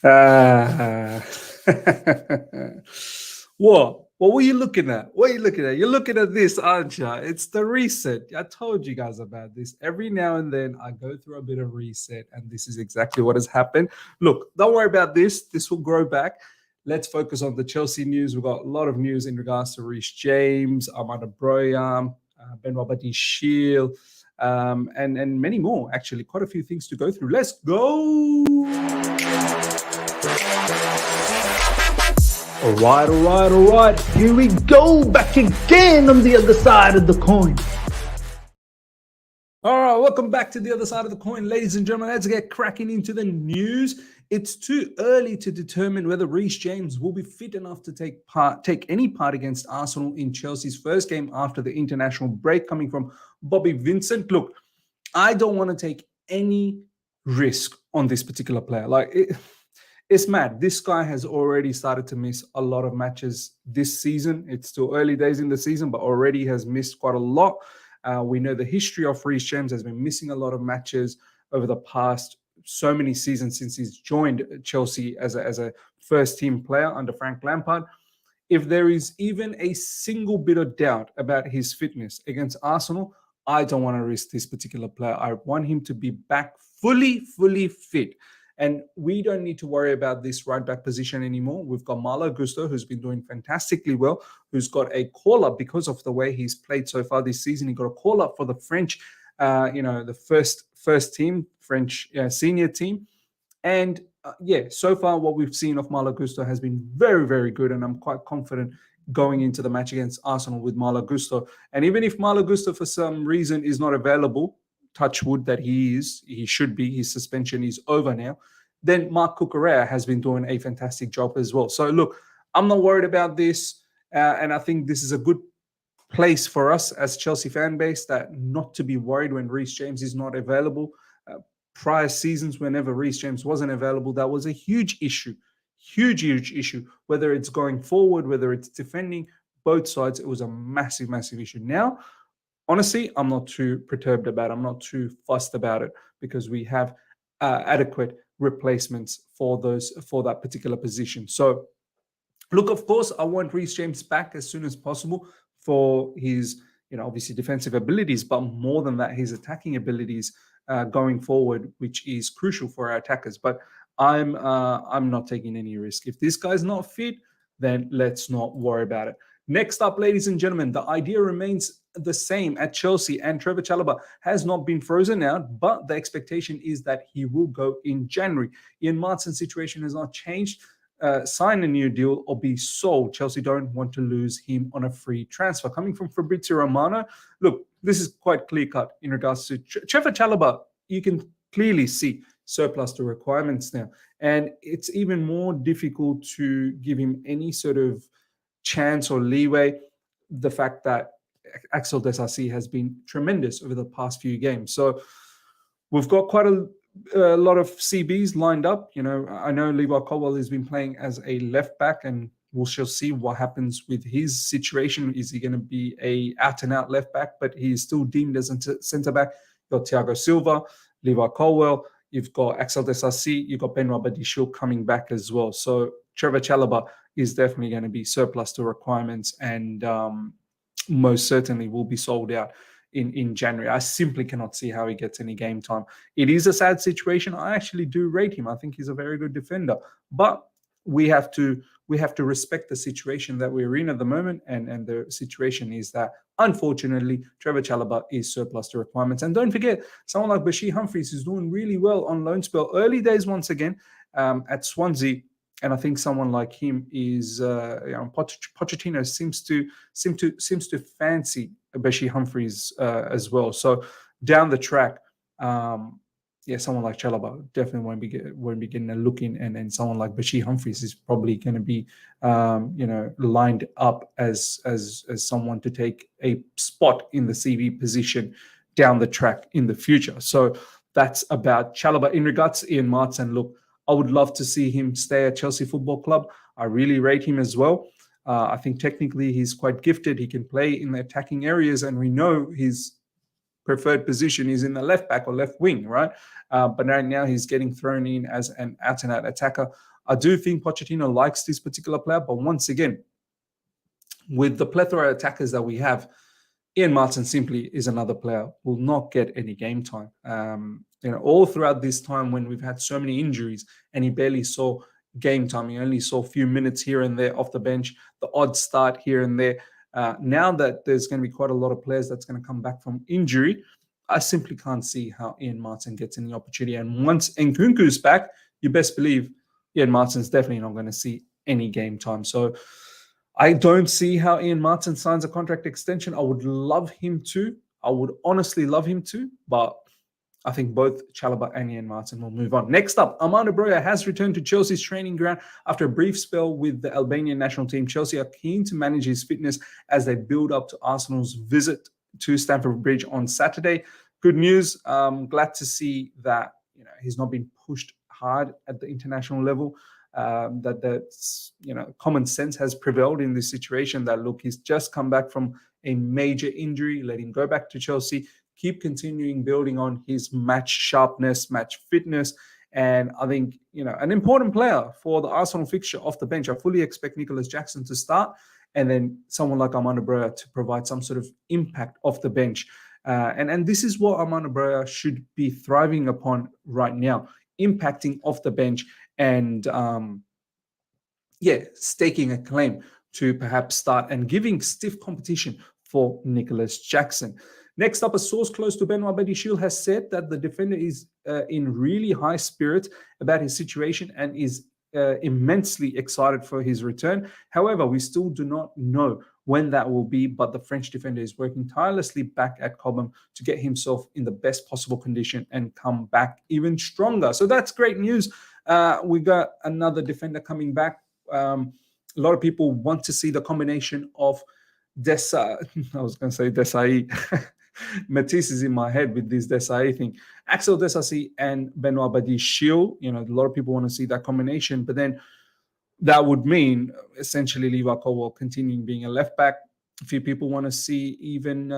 uh, what? What were you looking at? What are you looking at? You're looking at this, aren't you? It's the reset. I told you guys about this. Every now and then I go through a bit of reset, and this is exactly what has happened. Look, don't worry about this. This will grow back. Let's focus on the Chelsea news. We've got a lot of news in regards to Reece James, Broja, Badiashile, and many more. Actually, quite a few things to go through. Let's go. All right. Here we go, back again on the other side of the coin. All right, welcome back to the other side of the coin, ladies and gentlemen. Let's get cracking into the news. It's too early to determine whether Reece James will be fit enough to take any part against Arsenal in Chelsea's first game after the international break, coming from Bobby Vincent. Look, I don't want to take any risk on this particular player. It's mad. This guy has already started to miss a lot of matches this season. It's still early days in the season, but already has missed quite a lot. We know the history of Reece James has been missing a lot of matches over the past so many seasons since he's joined Chelsea as a first-team player under Frank Lampard. If there is even a single bit of doubt about his fitness against Arsenal, I don't want to risk this particular player. I want him to be back fully fit. And we don't need to worry about this right back position anymore. We've got Malo Gusto, who's been doing fantastically well, who's got a call-up because of the way he's played so far this season. He got a call-up for the French, the first team, French senior team. And so far what we've seen of Malo Gusto has been very, very good. And I'm quite confident going into the match against Arsenal with Malo Gusto. And even if Malo Gusto, for some reason, is not available, touch wood that he should be, his suspension is over now, then Mark Cucurella has been doing a fantastic job as well. So look, I'm not worried about this. And I think this is a good place for us as Chelsea fan base, that not to be worried when Reece James is not available. Prior seasons, whenever Reece James wasn't available, that was a huge issue, huge issue. Whether it's going forward, whether it's defending, both sides, it was a massive issue. Now, honestly, I'm not too perturbed about it. I'm not too fussed about it because we have adequate replacements for that particular position. So, look, of course, I want Reece James back as soon as possible for his, obviously defensive abilities, but more than that, his attacking abilities going forward, which is crucial for our attackers. But I'm not taking any risk. If this guy's not fit, then let's not worry about it. Next up, ladies and gentlemen, the idea remains the same at Chelsea, and Trevoh Chalobah has not been frozen out, but the expectation is that he will go in January. Ian Maatsen's situation has not changed. Sign a new deal or be sold. Chelsea don't want to lose him on a free transfer. Coming from Fabrizio Romano, look, this is quite clear-cut in regards to Trevoh Chalobah. You can clearly see surplus to requirements now, and it's even more difficult to give him any sort of chance or leeway. The fact that Axel Desassi has been tremendous over the past few games. So we've got quite a lot of CBs lined up. I know Levi Colwill has been playing as a left back, and we shall see what happens with his situation. Is he going to be a out-and-out left back, but he is still deemed as a centre back? You've got Thiago Silva, Levi Colwill, you've got Axel Desassi, you've got Benoit Badiashile coming back as well. So Trevoh Chalobah is definitely going to be surplus to requirements, and most certainly will be sold out in January. I simply cannot see how he gets any game time. It is a sad situation. I actually do rate him. I think he's a very good defender, but we have to respect the situation that we're in at the moment, and the situation is that, unfortunately, Trevoh Chalobah is surplus to requirements. And don't forget, someone like Bashir Humphries is doing really well on loan spell. Early days once again at Swansea. And I think someone like him is Pochettino seems to fancy Bashir Humphries as well. So down the track, someone like Chalobah definitely won't be getting a look in, and someone like Bashir Humphries is probably going to be lined up as someone to take a spot in the CV position down the track in the future. So that's about Chalobah. In regards to Ian Maatsen, look, I would love to see him stay at Chelsea Football Club. I really rate him as well. I think technically he's quite gifted. He can play in the attacking areas, and we know his preferred position is in the left back or left wing, right? But right now he's getting thrown in as an out-and-out attacker. I do think Pochettino likes this particular player, but once again, with the plethora of attackers that we have, Ian Maatsen simply is another player, will not get any game time. All throughout this time when we've had so many injuries and he barely saw game time, he only saw a few minutes here and there off the bench, the odd start here and there. Now that there's going to be quite a lot of players that's going to come back from injury, I simply can't see how Ian Maatsen gets any opportunity. And once Nkunku's back, you best believe Ian Maatsen's definitely not going to see any game time. So I don't see how Ian Maatsen signs a contract extension. I would love him to. I would honestly love him to, but I think both Chalobah and Ian Maatsen will move on. Next up, Armando Broja has returned to Chelsea's training ground after a brief spell with the Albanian national team. Chelsea are keen to manage his fitness as they build up to Arsenal's visit to Stamford Bridge on Saturday. Good news. Glad to see that he's not been pushed hard at the international level. That's common sense has prevailed in this situation. That look, he's just come back from a major injury. Let him go back to Chelsea. Keep continuing building on his match sharpness, match fitness, and I think an important player for the Arsenal fixture off the bench. I fully expect Nicholas Jackson to start, and then someone like Armando Broja to provide some sort of impact off the bench. And this is what Armando Broja should be thriving upon right now, impacting off the bench and staking a claim to perhaps start and giving stiff competition for Nicholas Jackson. Next up, a source close to Benoit Badiashile has said that the defender is in really high spirits about his situation and is immensely excited for his return. However, we still do not know when that will be, but the French defender is working tirelessly back at Cobham to get himself in the best possible condition and come back even stronger. So that's great news. We got another defender coming back. A lot of people want to see the combination of Desai. Matisse is in my head with this Desai thing. Axel Desasi and Benoit Badiashile. A lot of people want to see that combination, but then that would mean essentially Levi Colwell continuing being a left back. A few people want to see even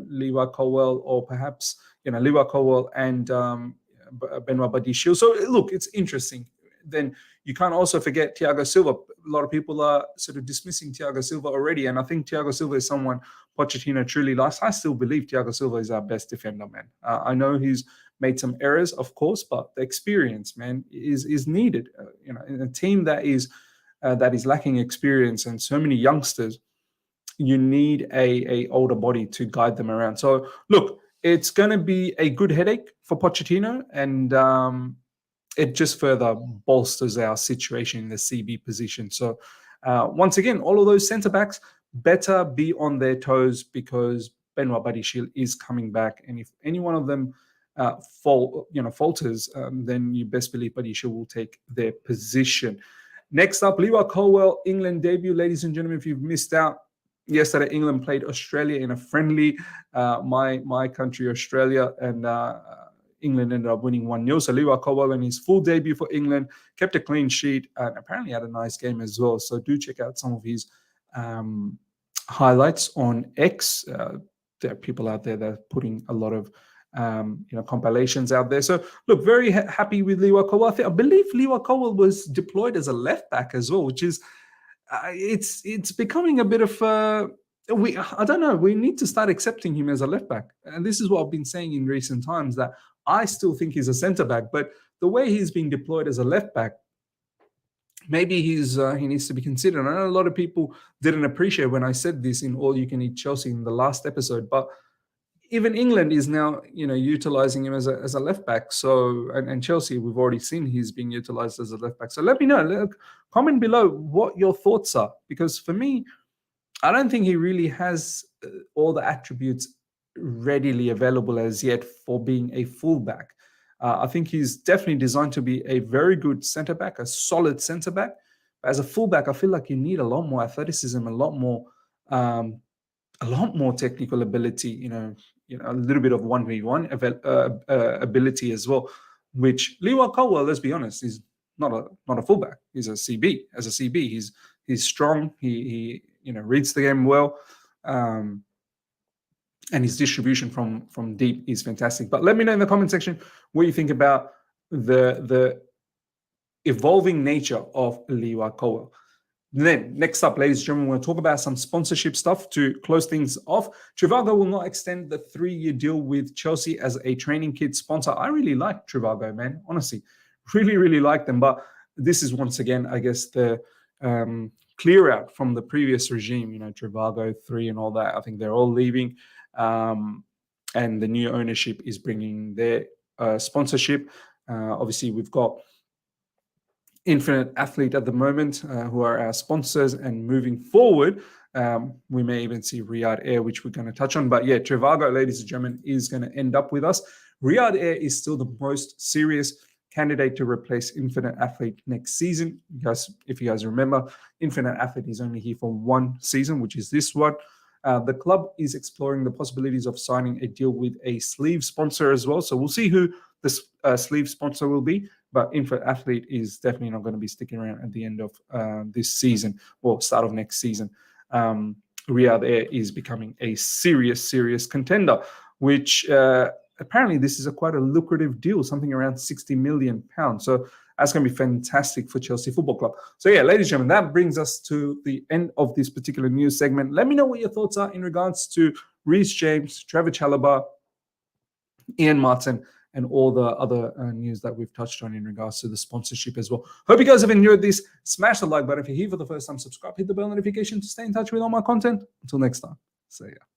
Levi Colwell or perhaps Levi Colwell and Benoit Badiashile. So look, it's interesting. Then you can't also forget Thiago Silva. A lot of people are sort of dismissing Thiago Silva already, and I think Thiago Silva is someone Pochettino truly likes. I still believe Thiago Silva is our best defender, man. I know he's made some errors, of course, but the experience, man, is needed. In a team that is lacking experience and so many youngsters, you need a older body to guide them around. So look, it's going to be a good headache for Pochettino, and it just further bolsters our situation in the CB position. So once again, all of those centre backs better be on their toes because Benoit Badiashile is coming back, and if any one of them falters, then you best believe Badiashile will take their position. Next up, Levi Colwell, England debut. Ladies and gentlemen, if you've missed out, yesterday England played Australia in a friendly, my country, Australia, and England ended up winning 1-0. So Levi Colwell in his full debut for England kept a clean sheet and apparently had a nice game as well. So do check out some of his highlights on X. There are people out there that are putting a lot of compilations out there. So look, very happy with Levi Colwell. I believe Levi Colwell was deployed as a left back as well, which is it's becoming a bit of I don't know. We need to start accepting him as a left back, and this is what I've been saying in recent times, that I still think he's a centre back, but the way he's being deployed as a left back, maybe he needs to be considered. I know a lot of people didn't appreciate when I said this in All You Can Eat Chelsea in the last episode, but even England is now, utilizing him as a left back. So, and Chelsea, we've already seen he's being utilized as a left back. So let me know. Comment below what your thoughts are, because for me, I don't think he really has all the attributes readily available as yet for being a fullback. I think he's definitely designed to be a very good centre back, a solid centre back. But as a fullback, I feel like you need a lot more athleticism, a lot more technical ability. A little bit of 1v1 ability as well. Which Levi Colwell, let's be honest, is not a fullback. He's a CB. As a CB, he's strong. He reads the game well. and his distribution from deep is fantastic. But let me know in the comment section what you think about the evolving nature of Liwa Cowell. Then, next up, ladies and gentlemen, we'll talk about some sponsorship stuff to close things off. Trivago will not extend the 3-year deal with Chelsea as a training kit sponsor. I really like Trivago, man. Honestly, really, really like them. But this is once again, I guess, the clear out from the previous regime. You know, Trivago 3 and all that. I think they're all leaving. And the new ownership is bringing their sponsorship. Obviously, we've got Infinite Athlete at the moment, who are our sponsors, and moving forward, we may even see Riyadh Air, which we're going to touch on. But yeah, Trivago, ladies and gentlemen, is going to end up with us. Riyadh Air is still the most serious candidate to replace Infinite Athlete next season. Guys, if you guys remember, Infinite Athlete is only here for 1 season, which is this one. The club is exploring the possibilities of signing a deal with a sleeve sponsor as well. So we'll see who the sleeve sponsor will be. But Infinite Athlete is definitely not going to be sticking around at the end of this season or start of next season. Riyadh Air is becoming a serious contender, which apparently this is quite a lucrative deal, something around £60 million. So that's going to be fantastic for Chelsea Football Club. So yeah, ladies and gentlemen, that brings us to the end of this particular news segment. Let me know what your thoughts are in regards to Reece James, Trevoh Chalobah, Ian Maatsen, and all the other news that we've touched on in regards to the sponsorship as well. Hope you guys have enjoyed this. Smash the like button if you're here for the first time. Subscribe, hit the bell notification to stay in touch with all my content. Until next time, see ya.